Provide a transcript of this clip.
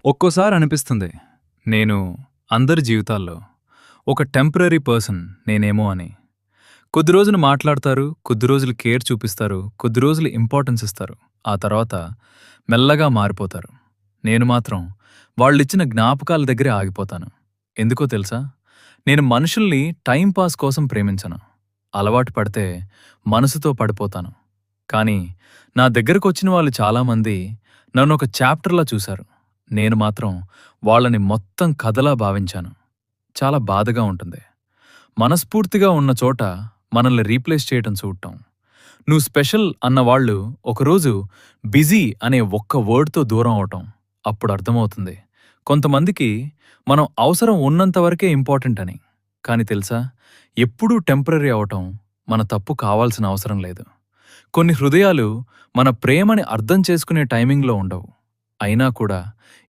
ఒక్కోసారి అనిపిస్తుంది నేను అందరి జీవితాల్లో ఒక టెంపరరీ పర్సన్ నేనేమో అని. కొద్ది రోజులు మాట్లాడతారు, కొద్ది రోజులు కేర్ చూపిస్తారు, కొద్ది రోజులు ఇంపార్టెన్స్ ఇస్తారు. ఆ తర్వాత మెల్లగా మారిపోతారు. నేను మాత్రం వాళ్ళిచ్చిన జ్ఞాపకాల దగ్గరే ఆగిపోతాను. ఎందుకో తెలుసా? నేను మనుషుల్ని టైం పాస్ కోసం ప్రేమించను. అలవాటు పడితే మనసుతో పడిపోతాను. కానీ నా దగ్గరకొచ్చిన వాళ్ళు చాలామంది నన్నొక చాప్టర్‌లా చూశారు. నేను మాత్రం వాళ్ళని మొత్తం కథలా భావించాను. చాలా బాధగా ఉంటుంది. మనస్ఫూర్తిగా ఉన్న చోట మనల్ని రీప్లేస్ చేయటం చూడటం. నువ్వు స్పెషల్ అన్నవాళ్ళు ఒకరోజు బిజీ అనే ఒక్క వర్డ్‌తో దూరం అవటం. అప్పుడు అర్థమవుతుంది కొంతమందికి మనం అవసరం ఉన్నంత వరకే ఇంపార్టెంట్ అని. కానీ తెలుసా? ఎప్పుడూ టెంపరరీ అవటం మన తప్పు కావాల్సిన అవసరం లేదు. కొన్ని హృదయాలు మన ప్రేమని అర్థం చేసుకునే టైమింగ్‌లో ఉండవు. అయినా కూడా